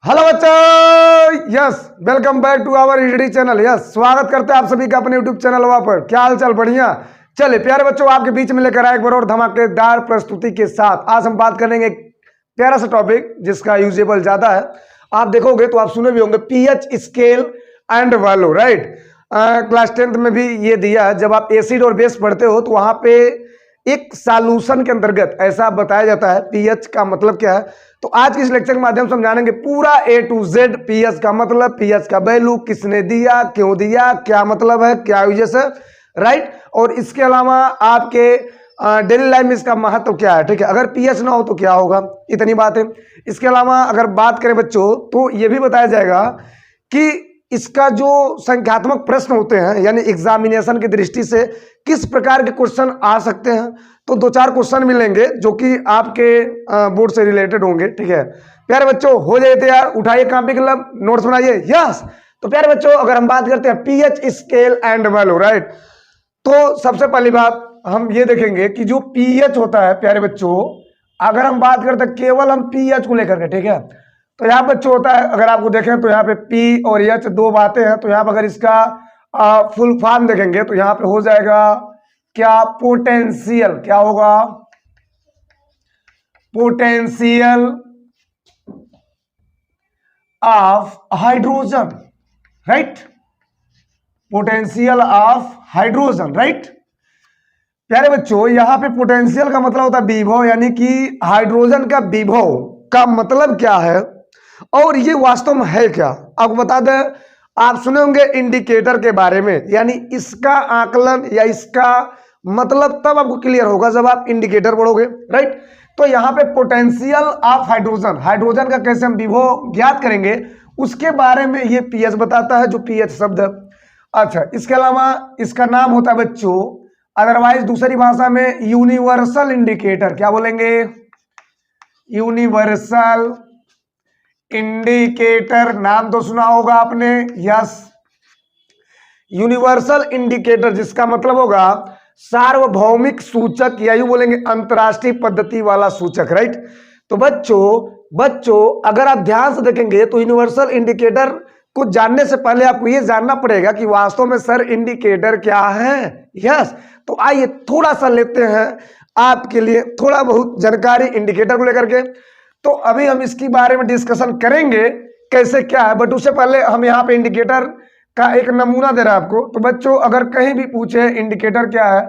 Hello बच्चों, yes welcome back to our ED channel. Yes स्वागत करते हैं आप सभी का अपने यूट्यूब चैनल वहां पर। क्या हाल चाल? बढ़िया। चलिए प्यारे बच्चों, आपके बीच में लेकर आए एक बार और धमाकेदार प्रस्तुति के साथ। आज हम बात करेंगे एक प्यारा सा टॉपिक जिसका यूजेबल ज्यादा है। आप देखोगे तो आप सुने भी होंगे pH scale and value, right. Class 10th में भी ये दिया है। जब आप एसिड और बेस पढ़ते हो तो वहां पे एक सॉल्यूशन के अंतर्गत ऐसा बताया जाता है पीएच का मतलब क्या है। तो आज के इस लेक्चर के माध्यम से हम जानेंगे पूरा ए टू जेड पीएच का मतलब, पीएच का वैल्यू, किसने दिया, क्यों दिया, क्या मतलब है, क्या यूजेस है, राइट। और इसके अलावा आपके डेली लाइफ में इसका महत्व क्या है, ठीक है। अगर पीएच ना हो तो क्या होगा, इतनी बात है। इसके अलावा अगर बात करें बच्चों तो यह भी बताया जाएगा कि इसका जो संख्यात्मक प्रश्न होते हैं यानी एग्जामिनेशन की दृष्टि से किस प्रकार के क्वेश्चन आ सकते हैं। तो दो चार क्वेश्चन मिलेंगे जो कि आपके बोर्ड से रिलेटेड होंगे, ठीक है। प्यारे बच्चों हो जाए तैयार, उठाइए कॉपी कलम, नोट्स बनाइए। यस, तो प्यारे बच्चों अगर हम बात करते हैं pH scale and value, right, तो सबसे पहली बात हम ये देखेंगे कि जो पीएच होता है प्यारे बच्चों, अगर हम बात करते हैं केवल हम पीएच को लेकर के, ठीक है, तो यहाँ पे बच्चों होता है, अगर आपको देखें तो यहाँ पे पी और एच दो बातें हैं। तो यहाँ पे अगर इसका फुल फॉर्म देखेंगे तो यहाँ पे हो जाएगा क्या, पोटेंशियल। क्या होगा? Potential of hydrogen, right. Potential of hydrogen, right. प्यारे बच्चों यहाँ पे पोटेंशियल का मतलब होता है विभव, यानी कि हाइड्रोजन का विभव का मतलब क्या है और ये वास्तव में है क्या। आपको बता दें, आप सुने होंगे इंडिकेटर के बारे में, यानी इसका आकलन या इसका मतलब तब आपको क्लियर होगा जब आप इंडिकेटर पढ़ोगे, राइट। तो यहाँ पे पोटेंशियल ऑफ हाइड्रोजन, हाइड्रोजन का कैसे हम विभव ज्ञात करेंगे उसके बारे में ये पीएच बताता है, जो पीएच शब्द। अच्छा, इसके अलावा इसका नाम होता है बच्चों, अदरवाइज दूसरी भाषा में यूनिवर्सल इंडिकेटर। क्या बोलेंगे? Universal indicator. नाम तो सुना होगा आपने, यस। यूनिवर्सल इंडिकेटर जिसका मतलब होगा सार्वभौमिक सूचक, या यूं बोलेंगे अंतरराष्ट्रीय पद्धति वाला सूचक, राइट। तो बच्चों अगर आप ध्यान से देखेंगे तो यूनिवर्सल इंडिकेटर को जानने से पहले आपको यह जानना पड़ेगा कि वास्तव में सर इंडिकेटर क्या है, यस। तो आइए थोड़ा सा लेते हैं आपके लिए थोड़ा बहुत जानकारी इंडिकेटर को लेकर के। तो अभी हम इसके बारे में डिस्कशन करेंगे कैसे क्या है, बट उससे पहले हम यहाँ पे इंडिकेटर का एक नमूना दे रहा है आपको। तो बच्चों अगर कहीं भी पूछे इंडिकेटर क्या है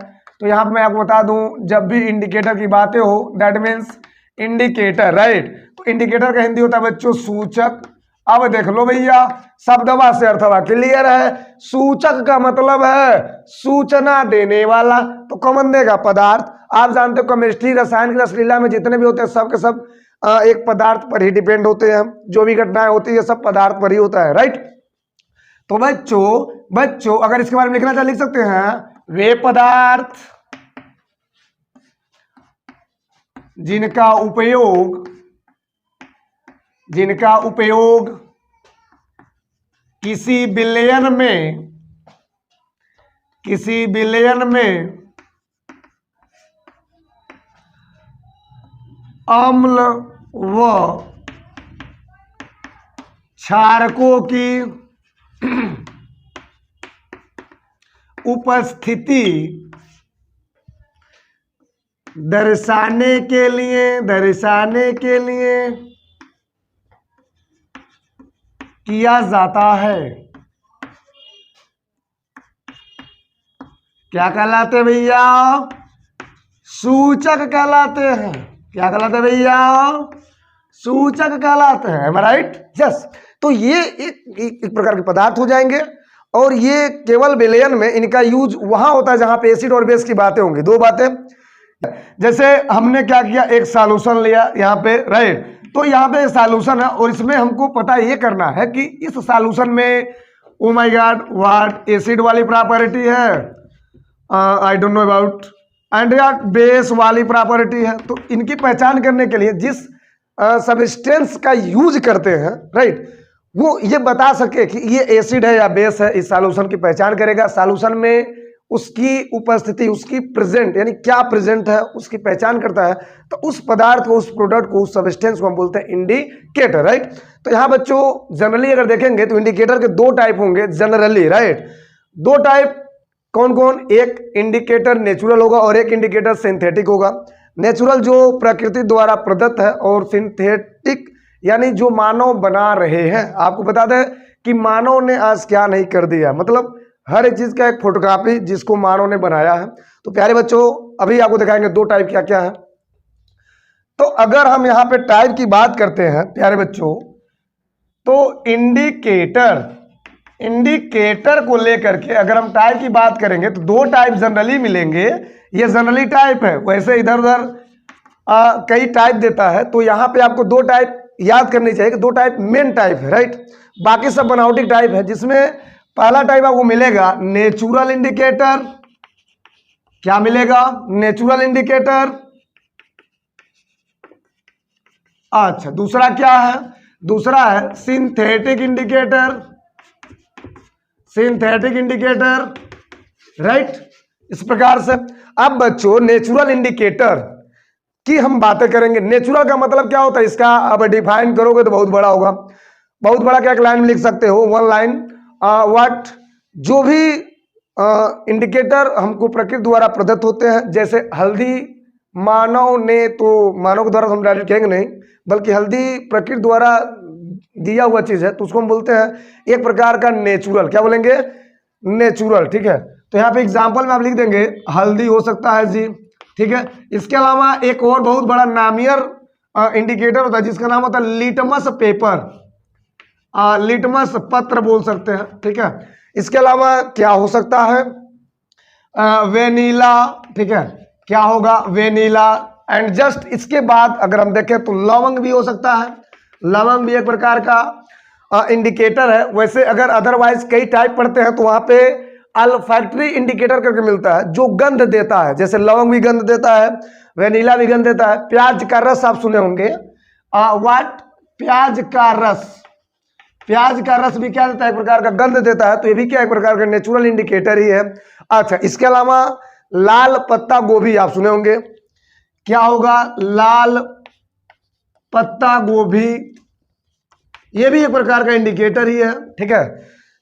तो यहाँ पे मैं आपको बता दूं, जब भी इंडिकेटर की बातें हो दैट मीन्स इंडिकेटर, राइट। तो इंडिकेटर का हिंदी होता है बच्चों सूचक। अब देख लो भैया, शब्दवा से अर्थवा क्लियर है। सूचक का मतलब है सूचना देने वाला, तो कॉमन देगा पदार्थ। आप जानते हो केमिस्ट्री, रसायन की रसलीला में जितने भी होते हैं सब के सब एक पदार्थ पर ही डिपेंड होते हैं। जो भी घटनाएं होती है सब पदार्थ पर ही होता है, राइट। तो बच्चों अगर इसके बारे में लिखना चाहे लिख सकते हैं, वे पदार्थ जिनका उपयोग किसी विलयन में अम्ल व क्षारकों की उपस्थिति दर्शाने के लिए किया जाता है। क्या कहलाते हैं भैया? सूचक कहलाते हैं। क्या कहलाते हैं भैया? सूचक कहलाते हैं, राइट, यस। तो ये एक प्रकार के पदार्थ हो जाएंगे और ये केवल विलयन में इनका यूज वहां होता है जहां पे एसिड और बेस की बातें होंगी। दो बातें, जैसे हमने क्या किया, एक सॉल्यूशन लिया यहाँ पे, राइट। तो यहाँ पे सॉल्यूशन है और इसमें हमको पता ये करना है कि इस सॉल्यूशन में oh my God what acid वाली प्रॉपर्टी है, I don't know about, and या बेस वाली प्रॉपर्टी है। तो इनकी पहचान करने के लिए जिस सब्सटेंस का यूज करते हैं, राइट, वो ये बता सके कि ये एसिड है या बेस है, इस सॉल्यूशन की पहचान करेगा। सॉल्यूशन में उसकी उपस्थिति, उसकी प्रेजेंट यानी क्या प्रेजेंट है उसकी पहचान करता है। तो उस पदार्थ को, उस प्रोडक्ट को, उस सब्सटेंस को हम बोलते हैं इंडिकेटर, राइट। तो यहाँ बच्चों जनरली अगर देखेंगे तो इंडिकेटर के दो टाइप होंगे जनरली, राइट। दो टाइप कौन कौन, एक इंडिकेटर नेचुरल होगा और एक इंडिकेटर सिंथेटिक होगा। नेचुरल जो प्रकृति द्वारा प्रदत्त है और सिंथेटिक यानी जो मानव बना रहे हैं। आपको बता दें कि मानव ने आज क्या नहीं कर दिया, मतलब हर एक चीज का एक फोटोकॉपी जिसको मानव ने बनाया है। तो प्यारे बच्चों अभी आपको दिखाएंगे दो टाइप क्या क्या है। तो अगर हम यहाँ पे टाइप की बात करते हैं प्यारे बच्चों, तो इंडिकेटर को लेकर के अगर हम टाइप की बात करेंगे तो दो टाइप जनरली मिलेंगे। ये जनरली टाइप है, वैसे इधर उधर कई टाइप देता है। तो यहाँ पे आपको दो टाइप याद करनी चाहिए कि दो टाइप मेन टाइप है, राइट। बाकी सब बनावटी टाइप है, जिसमें पहला टाइप आपको मिलेगा नेचुरल इंडिकेटर। क्या मिलेगा? Natural indicator. अच्छा, दूसरा क्या है? दूसरा है synthetic indicator. Synthetic indicator, right. इस प्रकार से अब बच्चों नेचुरल इंडिकेटर की हम बातें करेंगे। नेचुरल का मतलब क्या होता है इसका अब डिफाइन करोगे तो बहुत बड़ा होगा। बहुत बड़ा क्या एक लाइन में लिख सकते हो, वन लाइन। व्हाट, जो भी इंडिकेटर हमको प्रकृति द्वारा प्रदत्त होते हैं, जैसे हल्दी मानव ने, तो मानव के द्वारा हम डायरेक्ट कहेंगे नहीं, बल्कि हल्दी प्रकृति द्वारा दिया हुआ चीज है, तो उसको हम बोलते हैं एक प्रकार का नेचुरल। क्या बोलेंगे? नेचुरल, ठीक है। तो यहाँ पे एग्जांपल में आप लिख देंगे हल्दी हो सकता है जी, ठीक है। इसके अलावा एक और बहुत बड़ा नामियर इंडिकेटर होता है जिसका नाम होता है लिटमस पेपर, लिटमस पत्र बोल सकते हैं, ठीक है। इसके अलावा क्या हो सकता है? वेनीला, ठीक है। क्या होगा? वेनीला। एंड जस्ट इसके बाद अगर हम देखें तो लवंग भी हो सकता है। लवंग भी एक प्रकार का इंडिकेटर है। वैसे अगर अदरवाइज कई टाइप पढ़ते हैं तो वहां पे अल्फैक्टरी इंडिकेटर करके मिलता है जो गंध देता है, जैसे लवंग भी गंध देता है, वेनीला भी गंध देता है। प्याज का रस आप सुने होंगे, व्हाट, प्याज का रस। प्याज का रस भी क्या देता है? एक प्रकार का गंध देता है। तो ये भी क्या एक प्रकार का नेचुरल इंडिकेटर ही है। अच्छा, इसके अलावा लाल पत्ता गोभी आप सुने होंगे। क्या होगा? लाल पत्ता गोभी, ये भी एक प्रकार का इंडिकेटर ही है, ठीक है।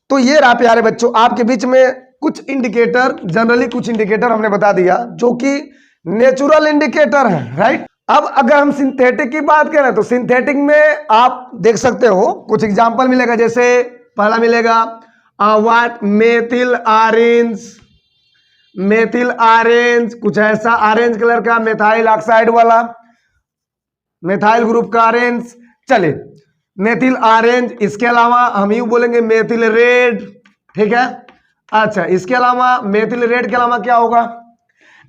तो ये रहा प्यारे बच्चों आपके बीच में कुछ इंडिकेटर, जनरली कुछ इंडिकेटर हमने बता दिया जो कि नेचुरल इंडिकेटर है, राइट। अब अगर हम सिंथेटिक की बात करें तो सिंथेटिक में आप देख सकते हो कुछ एग्जांपल मिलेगा। जैसे पहला मिलेगा what, methyl orange. Methyl orange कुछ ऐसा ऑरेंज कलर का, मेथाइल ऑक्साइड वाला, मेथाइल ग्रुप का ऑरेंज। चलिए, मेथिल ऑरेंज। इसके अलावा हम यूं बोलेंगे मेथिल रेड, ठीक है। अच्छा, इसके अलावा मेथिल रेड के अलावा क्या होगा?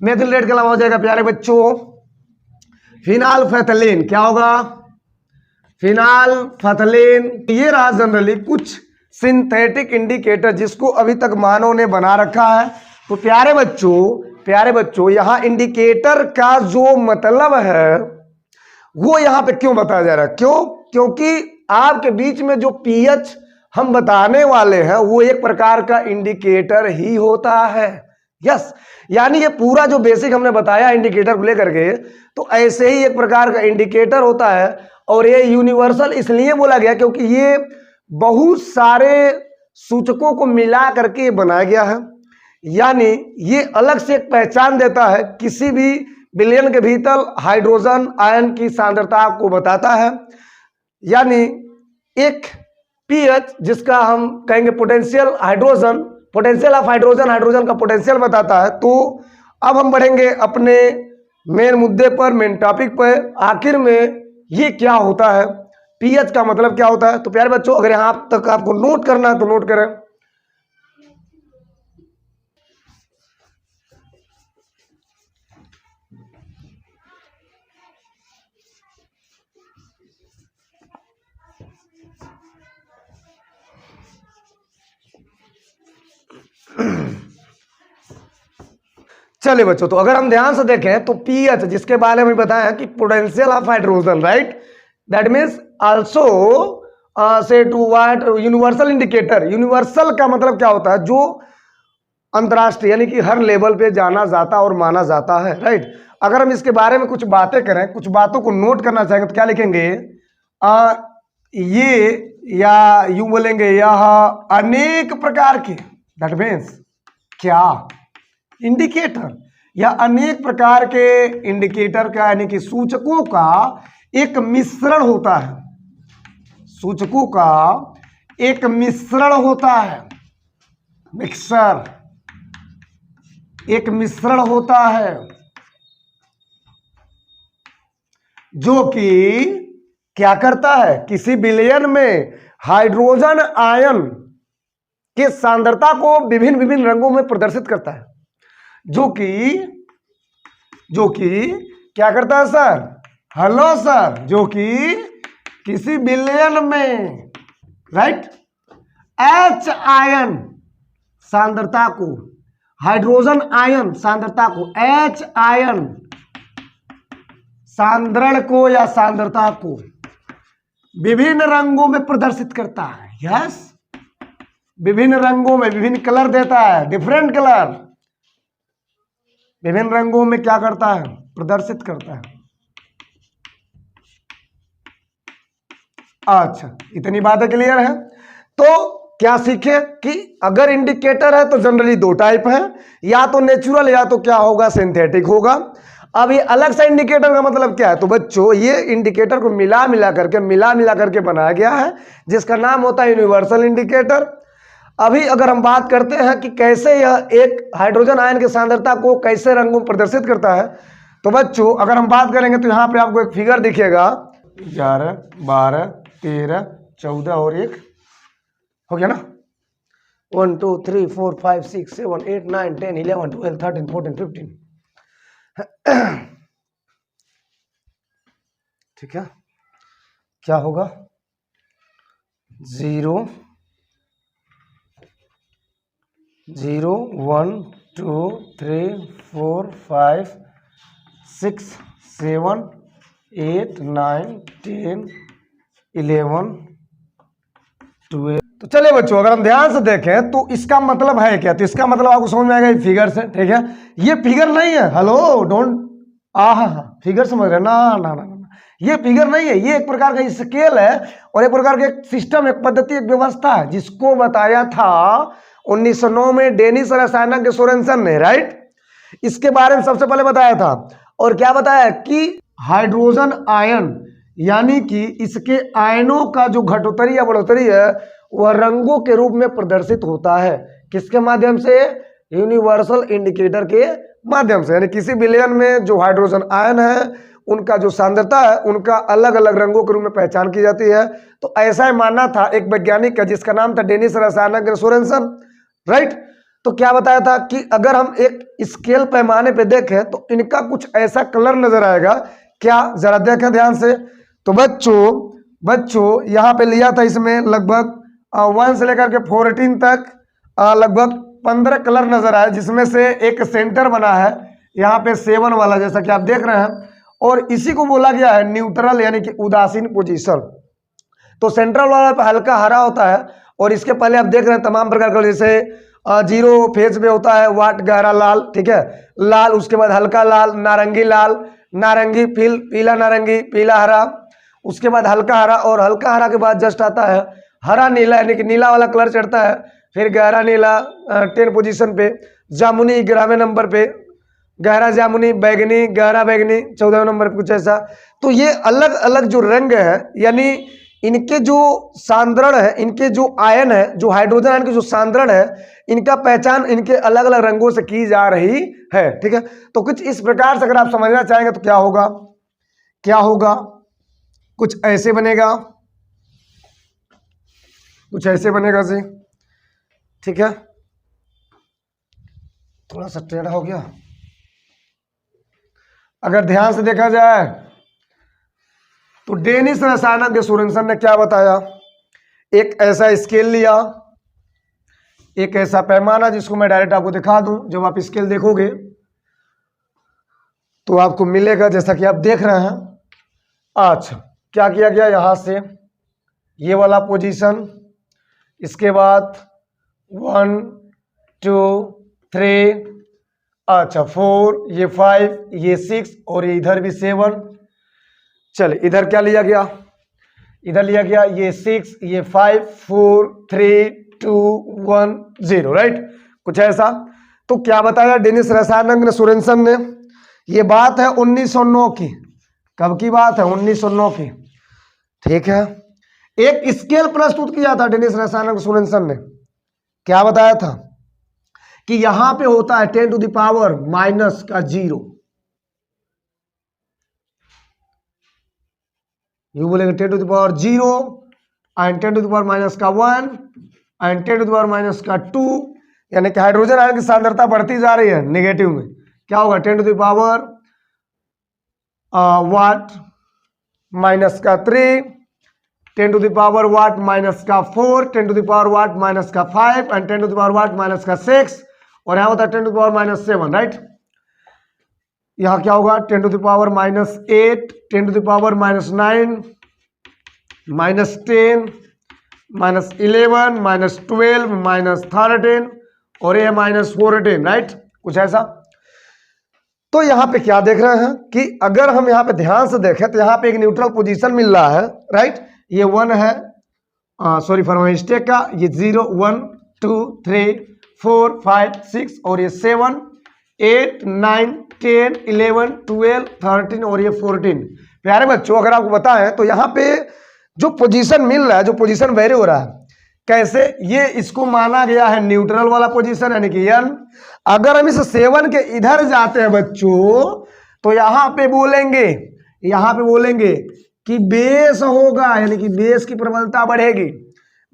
मेथिल रेड के अलावा हो जाएगा प्यारे बच्चों फिनाल्फेथलीन। क्या होगा? फिनाल्फेथलीन। ये रहा जनरली कुछ सिंथेटिक इंडिकेटर जिसको अभी तक मानव ने बना रखा है। तो प्यारे बच्चों यहां इंडिकेटर का जो मतलब है वो यहां पे क्यों बताया जा रहा है? क्यों? क्योंकि आपके बीच में जो पीएच हम बताने वाले हैं वो एक प्रकार का इंडिकेटर ही होता है। यस, यानी ये पूरा जो बेसिक हमने बताया इंडिकेटर को लेकर के, तो ऐसे ही एक प्रकार का इंडिकेटर होता है। और ये यूनिवर्सल इसलिए बोला गया क्योंकि ये बहुत सारे सूचकों को मिला करके बनाया गया है। यानी ये अलग से एक पहचान देता है, किसी भी बिलियन के भीतर हाइड्रोजन आयन की सांद्रता को बताता है। यानी एक पीएच जिसका हम कहेंगे potential hydrogen, potential of hydrogen, hydrogen का पोटेंशियल बताता है। तो अब हम बढ़ेंगे अपने मेन मुद्दे पर, मेन टॉपिक पर। आखिर में ये क्या होता है, पीएच का मतलब क्या होता है? तो प्यारे बच्चों अगर यहां तक आपको नोट करना है तो नोट करें। चलिए बच्चों, तो अगर हम ध्यान से देखें तो पीएच जिसके बारे में बताया कि potential of hydrogen, right, that means also say to what, universal indicator. Universal का मतलब क्या होता है? जो अंतरराष्ट्रीय यानी कि हर लेवल पे जाना जाता और माना जाता है, राइट। अगर हम इसके बारे में कुछ बातें करें, कुछ बातों को नोट करना चाहेंगे तो क्या लिखेंगे? ये या यूं बोलेंगे यह अनेक प्रकार के, दैट मीन्स क्या, इंडिकेटर या अनेक प्रकार के इंडिकेटर का यानी कि सूचकों का एक मिश्रण होता है, सूचकों का एक मिश्रण होता है, मिक्सर, एक मिश्रण होता है जो कि क्या करता है, किसी विलयन में हाइड्रोजन आयन के सांद्रता को विभिन्न विभिन्न रंगों में प्रदर्शित करता है, जो कि क्या करता है सर, हेलो सर, जो कि किसी विलयन में, राइट, एच आयन सांद्रता को, हाइड्रोजन आयन सांद्रता को, एच आयन सांद्रण को या सांद्रता को विभिन्न रंगों में प्रदर्शित करता है। यस, विभिन्न रंगों में, विभिन्न कलर देता है, डिफरेंट कलर, विभिन्न रंगों में क्या करता है, प्रदर्शित करता है। अच्छा, इतनी बातें क्लियर है। तो क्या सीखे कि अगर इंडिकेटर है तो जनरली दो टाइप है, या तो नेचुरल या तो क्या होगा, सिंथेटिक होगा। अब ये अलग सा इंडिकेटर का मतलब क्या है, तो बच्चों ये इंडिकेटर को मिला मिला करके बनाया गया है, जिसका नाम होता है यूनिवर्सल इंडिकेटर। अभी अगर हम बात करते हैं कि कैसे यह एक हाइड्रोजन आयन की सांद्रता को कैसे रंगों में प्रदर्शित करता है, तो बच्चों अगर हम बात करेंगे तो यहाँ पे आपको एक फिगर दिखेगा, 11, 12, 13, 14 और 1 हो गया ना, 1 2 3 4 5 6 7 8 9 10 11 12 13 14 15, ठीक है। क्या होगा, 0 0 1 2 3 4 5 6 7 8 9 10 11 12। तो चलिए बच्चों अगर हम ध्यान से देखें तो इसका मतलब है क्या, तो इसका मतलब आपको समझ में आएगा फिगर से, ठीक है। ये फिगर नहीं है, हेलो डोंट फिगर समझ रहे ना, ना ना ना, ये फिगर नहीं है, ये एक प्रकार का स्केल है और एक प्रकार का एक सिस्टम, एक पद्धति, एक व्यवस्था है, जिसको बताया था 1909 में डेनिस रसायनज्ञ सोरेनसन ने, राइट। इसके बारे में सबसे पहले बताया था, और क्या बताया कि हाइड्रोजन आयन यानी कि इसके आयनों का जो घटोत्तरी या बढ़ोतरी है वह रंगों के रूप में प्रदर्शित होता है, किसके माध्यम से, यूनिवर्सल इंडिकेटर के माध्यम से। यानी किसी विलयन में जो हाइड्रोजन आयन है उनका जो सांद्रता है उनका अलग अलग रंगों के रूप में पहचान की जाती है। तो ऐसा ही मानना था एक वैज्ञानिक का जिसका नाम था डेनिस रसायनज्ञ सोरेनसन, राइट। तो क्या बताया था कि अगर हम एक स्केल पैमाने पे देखें तो इनका कुछ ऐसा कलर नजर आएगा, क्या, जरा देखें ध्यान से। तो बच्चों यहाँ पे लिया था इसमें लगभग 1 से लेकर के 14 तक लगभग 15 कलर नजर आए, जिसमें से एक सेंटर बना है यहाँ पे 7 वाला, जैसा कि आप देख रहे हैं, और इसी को बोला गया है न्यूट्रल यानी कि उदासीन पोजीशन। तो सेंट्रल वाला पे हल्का हरा होता है, और इसके पहले आप देख रहे हैं तमाम प्रकार का, जैसे 0 फेज में होता है वाट गहरा लाल, ठीक है, लाल, उसके बाद हल्का लाल, नारंगी लाल, नारंगी पीला नारंगी, पीला हरा, उसके बाद हल्का हरा, और हल्का हरा के बाद जस्ट आता है हरा नीला यानी कि नीला वाला कलर चढ़ता है, फिर गहरा नीला 10 पोजीशन पे, जामुनी 11वें नंबर पे, गहरा जामुनी, बैगनी, गहरा बैगनी 14वें नंबर पे, कुछ ऐसा। तो ये अलग अलग जो रंग है यानी इनके जो सांद्रण है, इनके जो आयन है, जो हाइड्रोजन आयन के जो सांद्रण है, इनका पहचान इनके अलग अलग रंगों से की जा रही है, ठीक है। तो कुछ इस प्रकार से अगर आप समझना चाहेंगे तो क्या होगा, कुछ ऐसे बनेगा, कुछ ऐसे बनेगा जी, ठीक है। थोड़ा सा टेढ़ा हो गया। अगर ध्यान से देखा जाए तो डेनिस रसायनज्ञ सोरेनसन ने क्या बताया, एक ऐसा स्केल लिया, एक ऐसा पैमाना, जिसको मैं डायरेक्ट आपको दिखा दूं। जब आप स्केल देखोगे तो आपको मिलेगा जैसा कि आप देख रहे हैं। अच्छा, क्या किया गया, यहां से ये वाला पोजीशन, इसके बाद 1 2 3, अच्छा 4, ये 5, ये 6 और ये इधर भी 7। चलिए इधर क्या लिया गया, इधर लिया गया ये 6, ये 5, 4, 3, 2, 1, 0, राइट, कुछ ऐसा। तो क्या बताया डेनिस रसायनज्ञ ने, सोरेनसन ने, ये बात है 1909 की। कब की बात है? 1909 की, ठीक है। एक स्केल प्रस्तुत किया था डेनिस रसायनज्ञ सोरेनसन ने। क्या बताया था कि यहां पे होता है 10 टू द पावर माइनस का 0, यू बोलेंगे 10 to the power 0 and 10 to the power minus का 1 and 10 to the power minus का 2, यानी कि हाइड्रोजन आयन की सांद्रता बढ़ती जा रही है नेगेटिव में। क्या होगा? 10 to the power what minus का 3, 10 to the power what minus का 4, 10 to the power what minus का 5 and 10 to the power what minus का 6, और यहां होता है 10 to the power minus 7, right. यहां क्या होगा? 10 to the power minus 8, 10 to the power minus 9, minus 10, minus 11, minus 12, minus 13, और ये माइनस 14, राइट, कुछ ऐसा। तो यहां पे क्या देख रहे हैं कि अगर हम यहां पे ध्यान से देखें तो यहां पे एक न्यूट्रल पोजीशन मिल रहा है, राइट। ये 1 है, सॉरी फॉर माय मिस्टेक का, ये 0, 1, 2, 3, 4, 5, 6, और ये 7, 8, 9, 10, 11, 12, 13 और ये 14। प्यारे बच्चों, अगर आपको बताएं तो यहाँ पे जो पोजीशन मिल रहा है, जो पोजीशन वेरी हो रहा है, कैसे? ये इसको माना गया है न्यूट्रल वाला पोजीशन, यानी कि n। अगर हम इस 7 के इधर जाते हैं बच्चों, तो यहाँ पे बोलेंगे कि बेस होगा, यानी कि बेस की प्रबलता बढ़ेगी,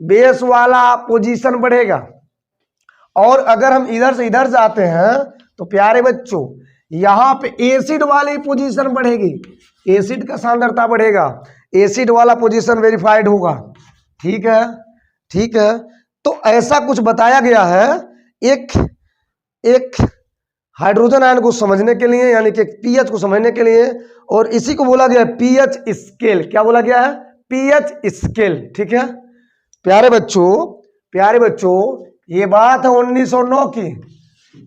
बेस वाला पोजीशन बढ़ेगा। और अगर हम इधर से इधर जाते हैं तो प्यारे बच्चों यहाँ पे एसिड वाली पोजीशन बढ़ेगी, एसिड का सांद्रता बढ़ेगा, एसिड वाला पोजीशन वेरीफाइड होगा, ठीक है, ठीक है। तो ऐसा कुछ बताया गया है एक हाइड्रोजन आयन को समझने के लिए, यानी कि पीएच को समझने के लिए, और इसी को बोला गया है पीएच स्केल। क्या बोला गया है? पीएच स्केल, ठीक है। प्यारे बच्चों ये बात है 1909 की,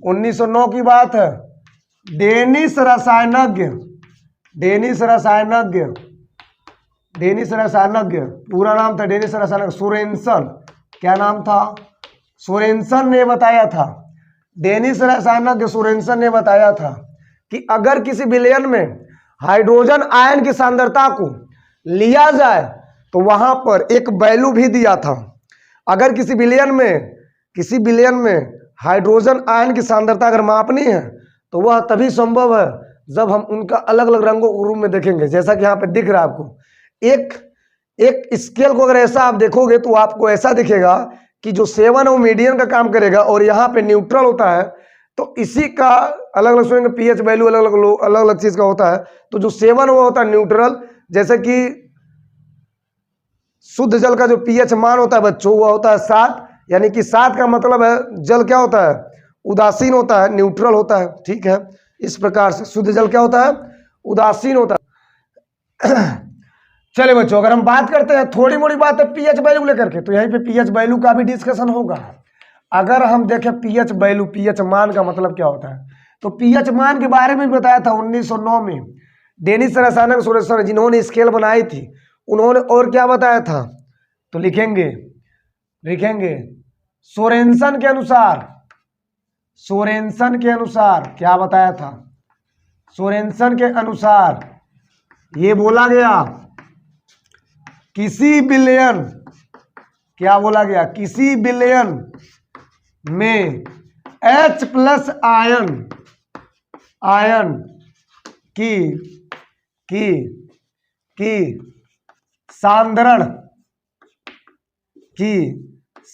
1909 की बात है। डेनिस रसायनज्ञ, पूरा नाम था डेनिस रसायनज्ञ सोरेनसन। क्या नाम था? सोरेनसन ने बताया था, डेनिस रसायनज्ञ सोरेनसन ने बताया था कि अगर किसी विलयन में हाइड्रोजन आयन की सांद्रता को लिया जाए तो वहां पर एक वैल्यू भी दिया था। अगर किसी विलयन में हाइड्रोजन आयन की सांद्रता अगर मापनी है तो वह तभी संभव है जब हम उनका अलग अलग रंगों के रूप में देखेंगे। जैसा कि यहाँ पे दिख रहा है आपको, एक स्केल को अगर ऐसा आप देखोगे तो आपको ऐसा दिखेगा कि जो 7 है वो मीडियम का काम करेगा, और यहाँ पे न्यूट्रल होता है। तो इसी का अलग अलग सुनेंगे, पीएच वैल्यू अलग अलग चीज का होता है। तो जो 7 वो होता है न्यूट्रल, जैसे कि शुद्ध जल का जो पीएच मान होता है बच्चों, वो होता है 7, यानी कि 7 का मतलब है जल क्या होता है? उदासीन होता है, न्यूट्रल होता है, ठीक है। इस प्रकार से शुद्ध जल क्या होता है? उदासीन होता है। चलिए बच्चों, अगर हम बात करते हैं, थोड़ी मोड़ी बात है पीएच वैल्यू लेकर के, तो यहीं पे पीएच वैल्यू का भी डिस्कशन होगा। अगर हम देखें पीएच वैल्यू, पीएच मान का मतलब क्या होता है, तो पीएच मान के बारे में बताया था 1909 में डेनिस रसायनज्ञ सोरेनसन, जिन्होंने स्केल बनाई थी, उन्होंने और क्या बताया था, तो लिखेंगे सोरेनसन के अनुसार क्या बताया था? सोरेनसन के अनुसार ये बोला गया किसी विलयन, क्या बोला गया? किसी विलयन में H प्लस आयन की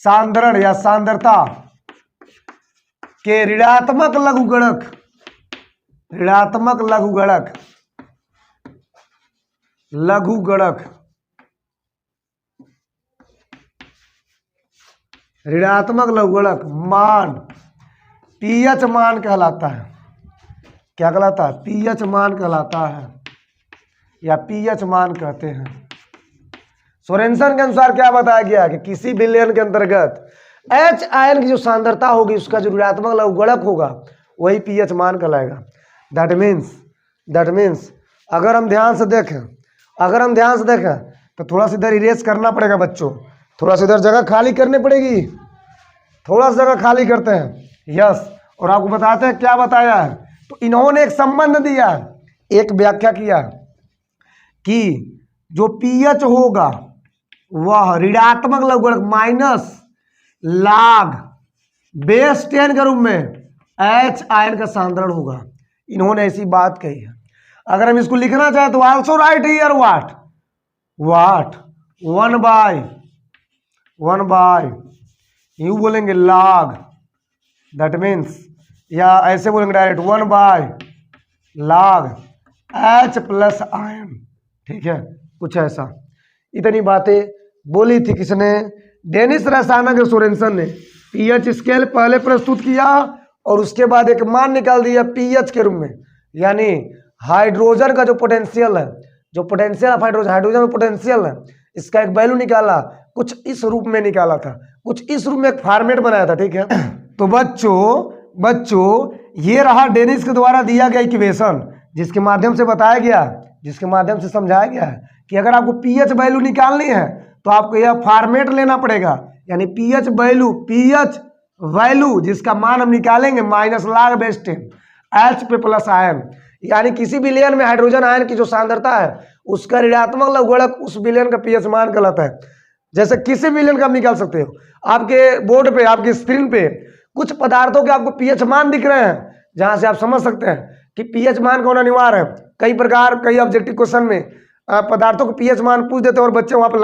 सांद्रण या सांद्रता के ऋणात्मक लघुगणक मान पीएच मान कहलाता है। क्या कहलाता है? पीएच मान कहलाता है, या पीएच मान कहते हैं। सोरेनसन के अनुसार क्या बताया गया कि किसी विलयन के अंतर्गत H आयन की जो सांद्रता होगी, उसका जो ऋणात्मक लघुगणक होगा, वही पीएच मान कहलाएगा। दैट मीन्स अगर हम ध्यान से देखें तो थोड़ा सा इधर इरेज करना पड़ेगा बच्चों, थोड़ा सा इधर जगह खाली करनी पड़ेगी, थोड़ा सा जगह खाली करते हैं। यस, और आपको बताते हैं क्या बताया है। तो इन्होंने एक संबंध दिया, एक व्याख्या किया कि जो पीएच होगा वह ऋणात्मक लघुगणक माइनस log बेस 10 के रूप में H आयन का सांद्रण होगा। इन्होंने ऐसी बात कही है। अगर हम इसको लिखना चाहें तो also write here what 1 by यूं बोलेंगे log, दैट मीन्स, या ऐसे बोलेंगे direct 1 by log H plus ion. ठीक है, कुछ ऐसा। इतनी बातें बोली थी किसने? डेनिस रसायनज्ञ सोरेनसन ने। पीएच स्केल पहले प्रस्तुत किया और उसके बाद एक मान निकाल दिया पीएच के रूप में, यानी हाइड्रोजन का जो पोटेंशियल है, जो पोटेंशियल ऑफ हाइड्रोजन में पोटेंशियल है, इसका एक वैल्यू निकाला, कुछ इस रूप में निकाला था, कुछ इस रूप में एक फॉर्मेट बनाया था। ठीक है, तो बच्चों ये रहा डेनिस के द्वारा दिया गया इक्वेशन, जिसके माध्यम से बताया गया, जिसके माध्यम से समझाया गया है कि अगर आपको पीएच वैल्यू निकालनी है तो आपको यह फॉर्मेट लेना पड़ेगा, यानी पीएच वैल्यू जिसका मान हम निकालेंगे माइनस log बेस 10 H पे प्लस आयन, यानी किसी विलयन में हाइड्रोजन आयन की जो सांद्रता है उसका ऋणात्मक लघुगणक उस विलयन का पीएच मान कहलाता है। जैसे किसी विलयन का आप निकाल सकते हो, आपके बोर्ड पे, आपकी स्क्रीन पे कुछ पदार्थों के आपको पीएच मान दिख रहे हैं, जहां से आप समझ सकते हैं कि पीएच मान का होना अनिवार्य है। कई ऑब्जेक्टिव क्वेश्चन में पदार्थों को पीएच मान पूछ देते हैं और बच्चे वहां पर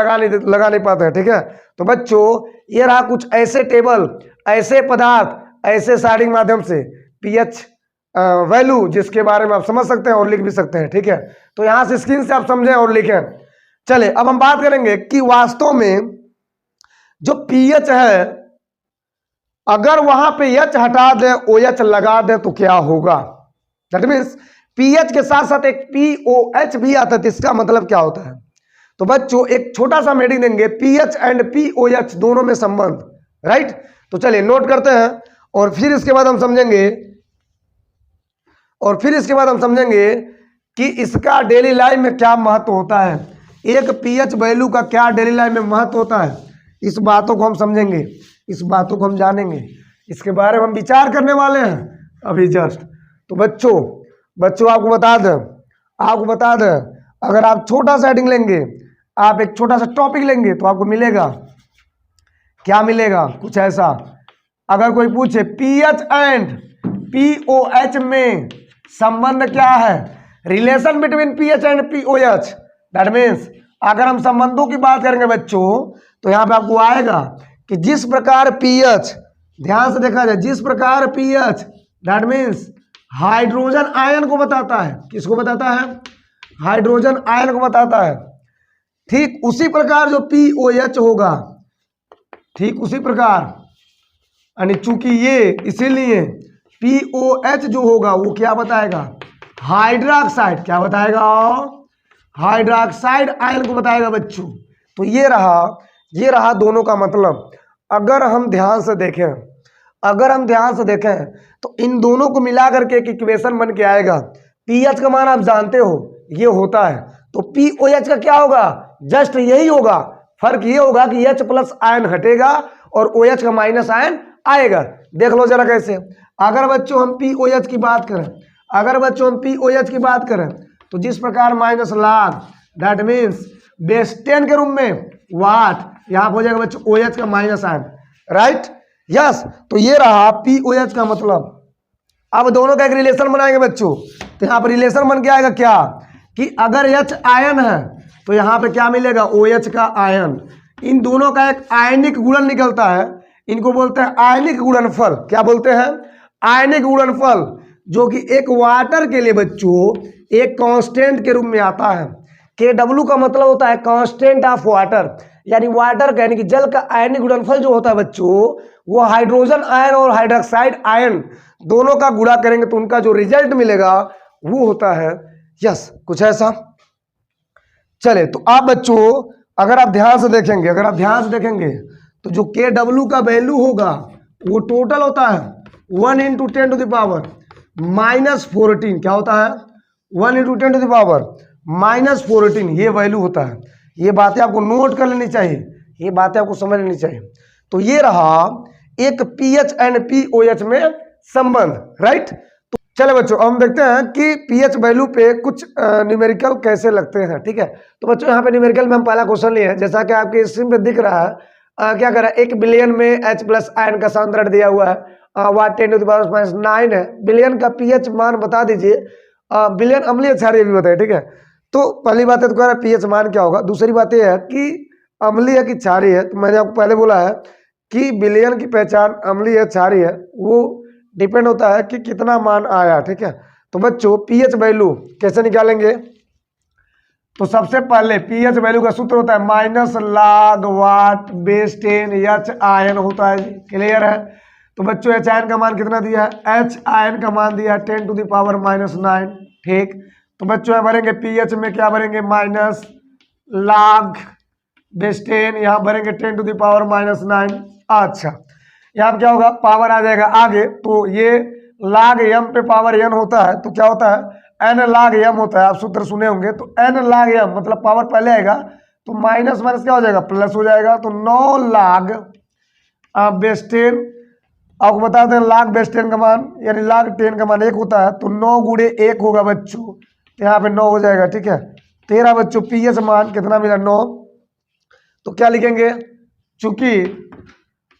लगा नहीं पाते हैं। ठीक है, तो बच्चों ये रहा कुछ ऐसे टेबल, ऐसे पदार्थ, ऐसे साइडिंग माध्यम से पीएच वैल्यू जिसके बारे में आप समझ सकते हैं और लिख भी सकते हैं। ठीक है, तो यहां से स्क्रीन से आप समझें और लिखें। चले, अब हम बात करेंगे कि वास्तव में जो पीएच है, अगर वहां पे एच हटा दे, OH लगा दे तो क्या होगा। दैट मीन्स पीएच के साथ साथ एक POH भी आता है, तो इसका मतलब क्या होता है। तो बच्चों एक छोटा सा हेडिंग देंगे, पीएच एंड POH दोनों में संबंध। राइट, तो चलिए नोट करते हैं और फिर इसके बाद हम समझेंगे कि इसका डेली लाइफ में क्या महत्व होता है, एक पीएच वैल्यू का क्या डेली लाइफ में महत्व होता है। इस बातों को हम समझेंगे, इस बातों को हम जानेंगे, इसके बारे में हम विचार करने वाले हैं अभी जस्ट। तो बच्चों आपको बता दें, अगर आप छोटा सा हेडिंग लेंगे, आप एक छोटा सा टॉपिक लेंगे तो आपको मिलेगा, क्या मिलेगा, कुछ ऐसा। अगर कोई पूछे पीएच एंड POH में संबंध क्या है, relation between pH and POH, that means अगर हम संबंधों की बात करेंगे बच्चों, तो यहां पे आपको आएगा कि जिस प्रकार पीएच, ध्यान से देखा जाए, जिस प्रकार pH that means hydrogen ion को बताता है, किसको बताता है, हाइड्रोजन आयन को बताता है, ठीक उसी प्रकार जो POH होगा, ठीक उसी प्रकार, यानी चूंकि ये, इसीलिए POH जो होगा वो क्या बताएगा, हाइड्रोक्साइड, क्या बताएगा, हाइड्रोक्साइड आयन को बताएगा बच्चों। तो ये रहा दोनों का मतलब। अगर हम ध्यान से देखें तो इन दोनों को मिला करके एक इक्वेशन बन के आएगा। पीएच का मान आप जानते हो ये होता है, तो POH का क्या होगा, जस्ट यही होगा, फर्क ये होगा कि H प्लस आयन हटेगा और OH का माइनस आयन आएगा। देख लो जरा कैसे। अगर बच्चों हम POH की बात करें, तो जिस प्रकार minus log that means base 10 के रूप में वाट, यहां पर हो जाएगा बच्चों OH का माइनस आयन। राइट, यस, तो ये रहा POH का मतलब। अब दोनों का एक रिलेशन बनाएंगे बच्चों, तो यहाँ पर रिलेशन बन के आएगा क्या, कि अगर H आयन है तो यहाँ पे क्या मिलेगा, OH का आयन। इन दोनों का एक आयनिक गुणन निकलता है, इनको बोलते हैं आयनिक गुणनफल। क्या बोलते हैं, आयनिक गुणनफल, जो कि एक वाटर के लिए बच्चों एक कांस्टेंट के रूप में आता है। KW का मतलब होता है कांस्टेंट ऑफ वाटर, यानी वाटर का, यानी कि जल का आयनिक गुणनफल जो होता है बच्चों, वो हाइड्रोजन आयन और हाइड्रोक्साइड आयन दोनों का गुणा करेंगे तो उनका जो रिजल्ट मिलेगा वो होता है, यस, कुछ ऐसा। चले, तो आप बच्चों अगर आप ध्यान से देखेंगे तो जो KW का वैल्यू होगा वो टोटल होता है 1 × 10⁻⁻14। क्या होता है, 1 × 10⁻⁻14 ये वैल्यू होता है। ये बातें आपको नोट कर लेनी चाहिए, ये बातें आपको समझ लेनी चाहिए। तो ये रहा एक पीएच एंड पीओएच में संबंध, राइट। तो चले बच्चों हम देखते हैं कि पीएच वैल्यू पे कुछ न्यूमेरिकल कैसे लगते हैं, ठीक है। तो बच्चों यहाँ पे न्यूमेरिकल में हम पहला क्वेश्चन लिए हैं, जैसा कि आपके स्क्रीन पे दिख रहा है। क्या कर रहा है, 1 बिलियन में H प्लस आयन का सांद्रण दिया हुआ है, वाट 10⁻⁻9 है। बिलियन का पीएच मान बता दीजिए, बिलियन अम्लीय क्षारीय भी बताइए, ठीक है। तो पहली बात है तो कह रहा है पीएच मान क्या होगा। दूसरी बात यह है कि अम्लीय की क्षारीय है, तो मैंने आपको पहले बोला है कि बिलियन की पहचान अम्लीय क्षारीय है, वो डिपेंड होता है कि कितना मान आया, ठीक है। तो बच्चों पीएच वैल्यू कैसे निकालेंगे, तो सबसे पहले पीएच वैल्यू का सूत्र होता है माइनस log वाट बेस 10 एच आयन होता है, क्लियर है। तो बच्चों एच आयन का मान कितना दिया है, एच आयन का मान दिया है 10⁻⁻9, ठीक। तो बच्चों यहाँ भरेंगे पीएच में क्या भरेंगे, माइनस log बेस 10, यहाँ भरेंगे 10⁻⁻9। अच्छा यहाँ क्या होगा, पावर आ जाएगा आगे, तो ये log m पे पावर n होता है, तो क्या होता है n log m होता है, आप सूत्र सुने होंगे। तो n log m मतलब पावर पहले आएगा, तो माइनस माइनस क्या हो जाएगा, प्लस हो जाएगा। तो 9 log बेस 10, आपको बता दें log बेस 10 का मान यानी log 10 का मान 1 होता है, तो 9 गुणे 1 होगा बच्चों, तो यहाँ पे 9 हो जाएगा, ठीक है। 13 बच्चों पीएच मान कितना मिला, 9। तो क्या लिखेंगे, चूंकि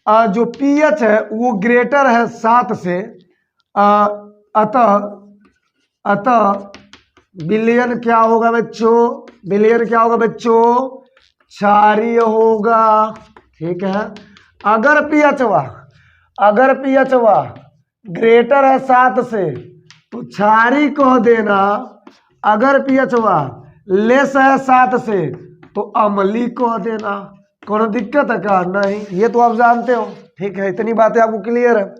जो पीएच है वो ग्रेटर है 7 से, अतः बिलियन क्या होगा बच्चों, बिलियन क्या होगा बच्चों, क्षारीय होगा, ठीक है। अगर पीएच ग्रेटर है 7 से तो क्षारीय कह देना, अगर पीएच लेस है 7 से तो अम्लीय कह देना। कोनो दिक्कत है क्या, नहीं, ये तो आप जानते हो, ठीक है। इतनी बातें आपको क्लियर है।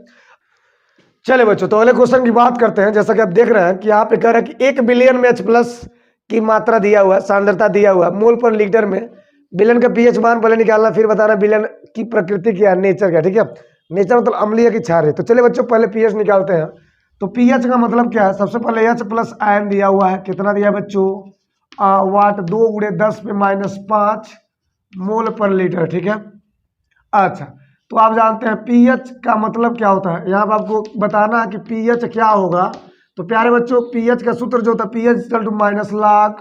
चले बच्चों तो अगले क्वेश्चन की बात करते हैं। जैसा कि आप देख रहे हैं कि यहाँ पे कह रहा है कि 1 बिलियन में H प्लस की मात्रा दिया हुआ है, सांद्रता दिया हुआ है मोल पर लीटर में। बिलियन का पीएच मान पहले निकालना, फिर बताना बिलियन की प्रकृति क्या, नेचर क्या, ठीक है। नेचर मतलब अम्लीय की क्षारीय। तो चले बच्चों पहले पीएच निकालते हैं। तो पीएच का मतलब क्या है, सबसे पहले H प्लस आयन दिया हुआ है, कितना दिया है बच्चों, वाट 2 गुणे 10⁻⁵ मोल पर लीटर, ठीक है। अच्छा तो आप जानते हैं पीएच का मतलब क्या होता है, यहाँ पर आपको बताना है कि पीएच क्या होगा। तो प्यारे बच्चों पीएच का सूत्र जो होता है पीएच = माइनस log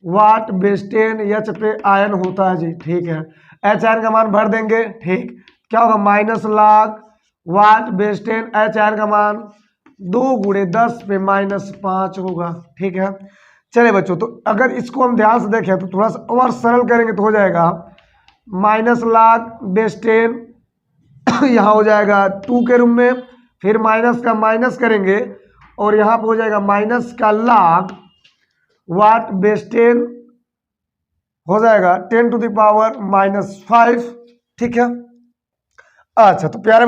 वाट बेस 10 एच पे आयन होता है जी, ठीक है। एच आयन का मान भर देंगे, ठीक। क्या होगा, माइनस log वाट बेस 10 एच आयन का मान 2 गुणे 10⁻⁵ होगा, ठीक है। चलिए बच्चों तो अगर इसको हम ध्यान से देखें तो थोड़ा सा और सरल करेंगे तो हो जाएगा माइनस log बेस 10 यहाँ हो जाएगा 2 के रूप में, फिर माइनस का माइनस करेंगे और यहाँ पे हो जाएगा माइनस का log वाट बेस 10 हो जाएगा 10⁻⁻5, ठीक है। अच्छा तो प्यारे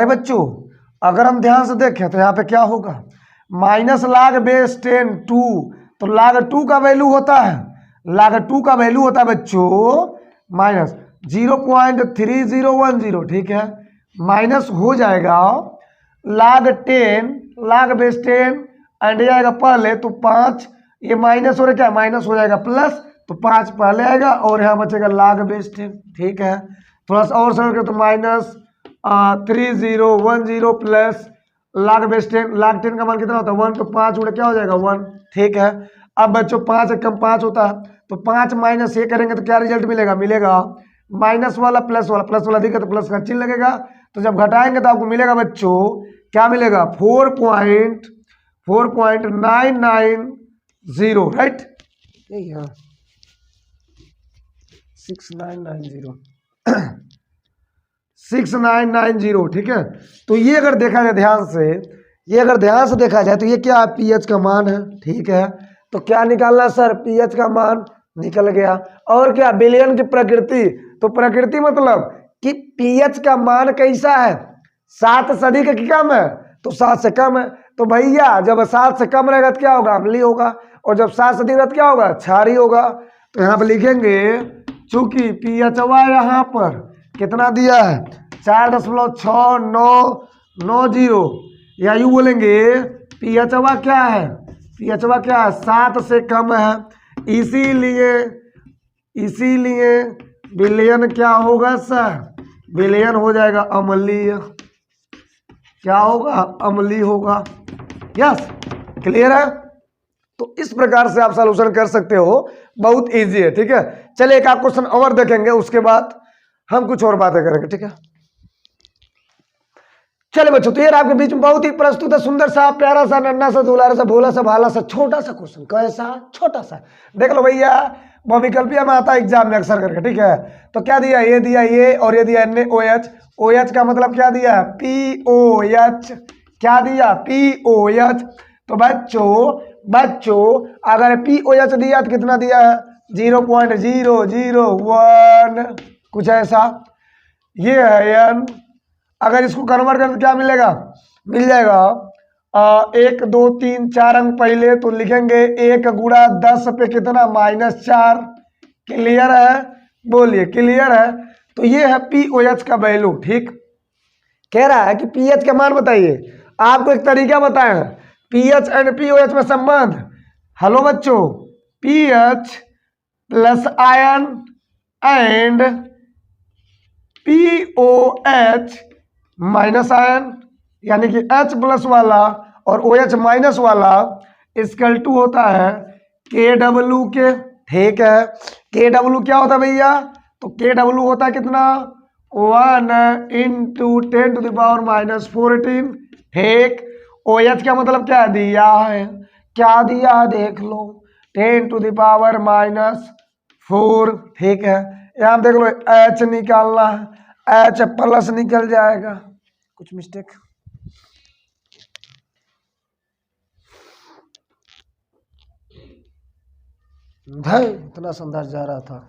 बच्चों अगर हम ध्यान से देखें तो यहाँ पे क्या होगा, माइनस log बेस 10 2, तो log 2 का वैल्यू होता है, log 2 का वैल्यू होता है बच्चों माइनस 0.3010, ठीक है। माइनस हो जाएगा log 10 log बेस 10 एंड आएगा पहले, तो 5 ये माइनस हो रहा है, क्या माइनस हो जाएगा प्लस, तो 5 पहले आएगा और यहाँ बचेगा log बेस 10, ठीक है। थोड़ा सा और सरल करें तो minus 3010 plus log base 10, log 10 का मान कितना होता है 1, तो 5 उड़े क्या हो जाएगा 1, ठीक है। अब बच्चों 5 कम 5 होता है, तो 5 माइनस ये करेंगे तो क्या रिजल्ट मिलेगा माइनस वाला प्लस वाला दिखा तो प्लस का चिन्ह लगेगा, तो जब घटाएंगे तो आपको मिलेगा बच्चों क्या मिलेगा 4.990, राइट, 6990, ठीक है। तो ये अगर देखा जाए ध्यान से, देखा जाए तो ये क्या पीएच का मान है, ठीक है। तो क्या निकालना सर, पीएच का मान निकल गया। और क्या, बिलियन की प्रकृति, तो प्रकृति मतलब कि पीएच का मान कैसा है, 7 से अधिक की कम है, तो 7 से कम है। तो भैया जब 7 से कम रहेगा तो क्या होगा, अम्लीय होगा, और जब 7 से अधिक रहेगा तो क्या होगा, क्षारीय होगा। तो यहाँ पर लिखेंगे चूंकि पीएच यहाँ पर कितना दिया है 4.6990, या यूँ बोलेंगे पीएच क्या है, 7 से कम है, इसीलिए इसीलिए विलयन क्या होगा सर? विलयन हो जाएगा अम्लीय। क्या होगा? अम्लीय होगा। यस, क्लियर है? तो इस प्रकार से आप सॉल्यूशन कर सकते हो, बहुत इजी है। ठीक है, चलिए एक आप क्वेश्चन और देखेंगे, उसके बाद हम कुछ और बातें करेंगे। ठीक है, चलिए बच्चों, तो ये आपके बीच में बहुत ही प्रस्तुत है, सुंदर सा, प्यारा सा, नन्ना सा, दुलारा सा, भोला सा, भाला सा, छोटा सा क्वेश्चन। कैसा? छोटा सा। देख लो भैया, वो विकल्पिया में आता है एग्जाम में अक्सर करके। ठीक है, तो क्या दिया? ये दिया ये, और ये दिया NaOH। OH का मतलब क्या दिया? POH। क्या दिया? POH। तो बच्चों अगर POH दिया तो कितना दिया है? 0.001, कुछ ऐसा। ये है N। अगर इसको कन्वर्ट करें तो क्या मिलेगा? मिल जाएगा 1 2 3 4 अंक पहले तो लिखेंगे 1 गुणा 10 पे कितना? -4। क्लियर है? बोलिए क्लियर है? तो ये है POH का वैल्यू। ठीक, कह रहा है कि pH का मान बताइए। आपको एक तरीका बताए हैं, pH एंड POH में संबंध। हेलो बच्चों, pH plus ion and POH minus ion, यानी कि H प्लस वाला और OH माइनस वाला इक्वल टू होता है KW के। ठीक है, KW क्या होता है भैया? तो KW होता है कितना? 1 × 10⁻⁻14। ठीक, OH का मतलब क्या दिया है? क्या दिया है देख लो, 10⁻⁻4। ठीक है, यहाँ देख लो H निकालना है, H प्लस निकल जाएगा। कुछ मिस्टेक? भाई इतना संदेश जा रहा था।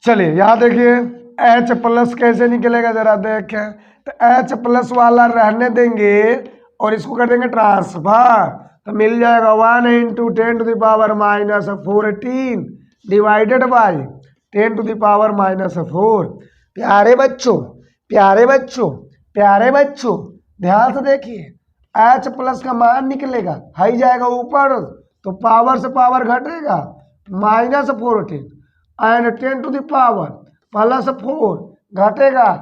चलिए यहाँ देखिए, H प्लस कैसे निकलेगा जरा देखें। तो H प्लस वाला रहने देंगे और इसको कर देंगे ट्रांसफर, तो मिल जाएगा 1 × 10⁻⁻14 डिवाइडेड बाई 10⁻⁻4। प्यारे बच्चों, प्यारे बच्चों, प्यारे बच्चों, ध्यान से देखिए, H प्लस का मान निकलेगा, हाई जाएगा ऊपर तो पावर से पावर घटेगा, -14 एंड 10⁻+4 घटेगा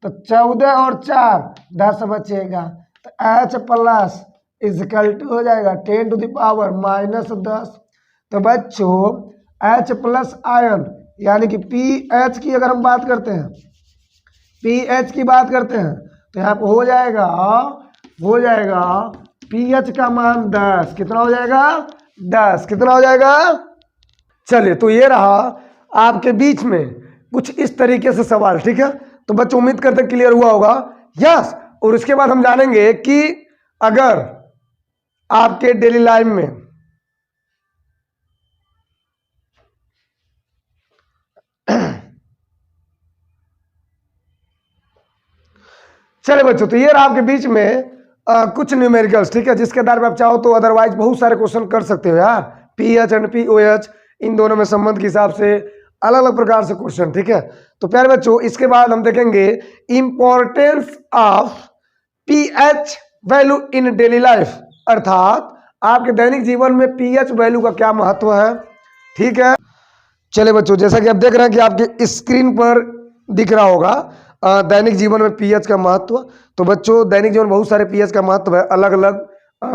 तो 14 और 4 10 बचेगा। तो H प्लस इक्वल टू हो जाएगा 10⁻−10। तो बच्चों H प्लस आयन यानी कि PH की अगर हम बात करते हैं, PH की बात करते हैं तो यहाँ पे हो जाएगा PH का मान 10। कितना हो जाएगा? 10। कितना हो जाएगा? चलिए, तो ये रहा आपके बीच में कुछ इस तरीके से सवाल। ठीक है, तो बच्चों उम्मीद करते हैं क्लियर हुआ होगा। यस, और उसके बाद हम जानेंगे कि अगर आपके डेली लाइफ में चलिए बच्चों, तो ये रहा आपके बीच में कुछ न्यूमेरिकल्स। ठीक है, जिसके आधार पर आप चाहो तो अदरवाइज बहुत सारे क्वेश्चन कर सकते हो यार। PH एंड POH इन दोनों में संबंध के हिसाब से अलग अलग प्रकार से क्वेश्चन। ठीक है, तो प्यारे बच्चों इसके बाद हम देखेंगे importance of PH value in daily life, अर्थात आपके दैनिक जीवन में PH वैल्यू का क्या महत्व है। ठीक है, चलिए बच्चों, जैसा कि आप देख रहे हैं कि आपके स्क्रीन पर दिख रहा होगा दैनिक जीवन में PH का महत्व। तो बच्चों दैनिक जीवन बहुत सारे PH का महत्व है, अलग अलग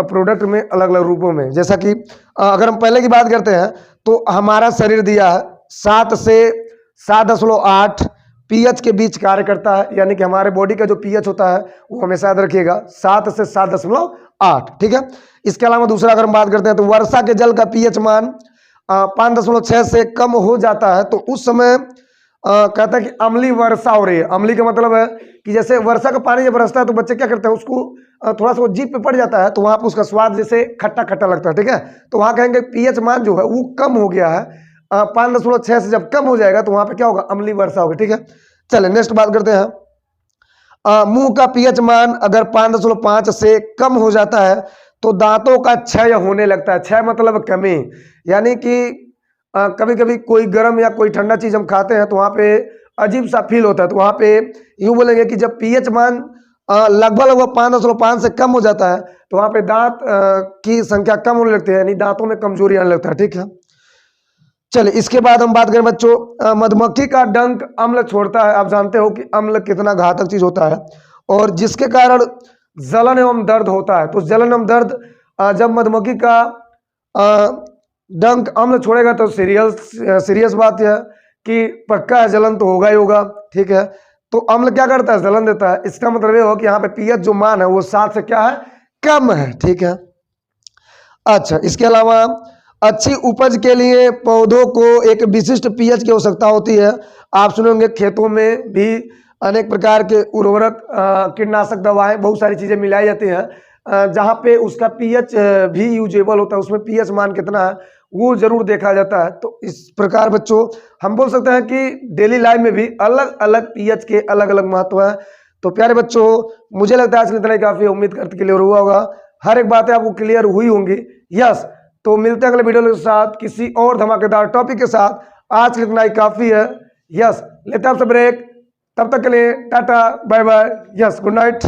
प्रोडक्ट में, अलग अलग रूपों में। जैसा कि अगर हम पहले की बात करते हैं तो हमारा शरीर दिया है 7 से 7.8 PH के बीच कार्य करता है, यानी कि हमारे बॉडी का जो PH होता है वो हमेशा याद रखिएगा 7 से 7.8। ठीक है, इसके अलावा दूसरा अगर हम बात करते हैं तो वर्षा के जल का PH मान 5.6 से कम हो जाता है, तो उस समय कहता है कि अम्लीय वर्षा हो रही है। अम्लीय का मतलब है कि जैसे वर्षा का पानी जब बरसता है तो बच्चे क्या करते हैं, उसको थोड़ा सा वो जीभ पे पड़ जाता है तो वहाँ पर उसका स्वाद जैसे खट्टा खट्टा लगता है। ठीक है, तो वहाँ कहेंगे PH मान जो है वो कम हो गया है, 5.6 से जब कम हो जाएगा तो वहाँ पे क्या होगा? अम्लीय वर्षा होगी। ठीक है, चलिए नेक्स्ट बात करते हैं। मुंह का PH मान अगर 5.5 से कम हो जाता है तो दांतों का क्षय होने लगता है। क्षय मतलब कमी, यानी कि कभी कभी कोई गर्म या कोई ठंडा चीज हम खाते हैं तो वहाँ पे अजीब सा फील होता है, तो वहाँ पे यूँ बोलेंगे कि जब PH मान लगभग लगभग 5.5 से कम हो जाता है तो वहाँ पे दांत की संख्या कम होने लगती है, यानी दांतों में कमजोरी आने लगता है। ठीक है, चलिए इसके बाद हम बात करें बच्चों, मधुमक्खी का डंक अम्ल छोड़ता है। आप जानते हो कि अम्ल कितना घातक चीज होता है और जिसके कारण जलन एवं दर्द होता है। तो जलन एवं दर्द जब मधुमक्खी का डंक अम्ल छोड़ेगा तो सीरियस बात है कि पक्का है, जलन तो होगा ही होगा। ठीक है, तो अम्ल क्या करता है, जलन देता है। इसका मतलब ये हो कि यहाँ पे पीएच जो मान है वो 7 से क्या है, कम है। ठीक है, अच्छा इसके अलावा अच्छी उपज के लिए पौधों को एक विशिष्ट पीएच की आवश्यकता होती है। आप सुने होंगे खेतों में भी अनेक प्रकार के उर्वरक, कीटनाशक दवाएं, बहुत सारी चीजें मिलाई जाती हैं जहाँ पे उसका पीएच भी यूजेबल होता है, उसमें पीएच मान कितना है वो जरूर देखा जाता है। तो इस प्रकार बच्चों हम बोल सकते हैं कि डेली लाइफ में भी अलग अलग पीएच के अलग अलग महत्व है। तो प्यारे बच्चों मुझे लगता है आज इतना ही काफी, उम्मीद करते क्लियर हुआ होगा, हर एक बातें आपको क्लियर हुई होंगी। यस, तो मिलते हैं अगले वीडियो के साथ किसी और धमाकेदार टॉपिक के साथ। आज के लिए इतना ही काफी है। यस, लेते हैं आपसे ब्रेक, तब तक के लिए tata bye bye. Yes, good night.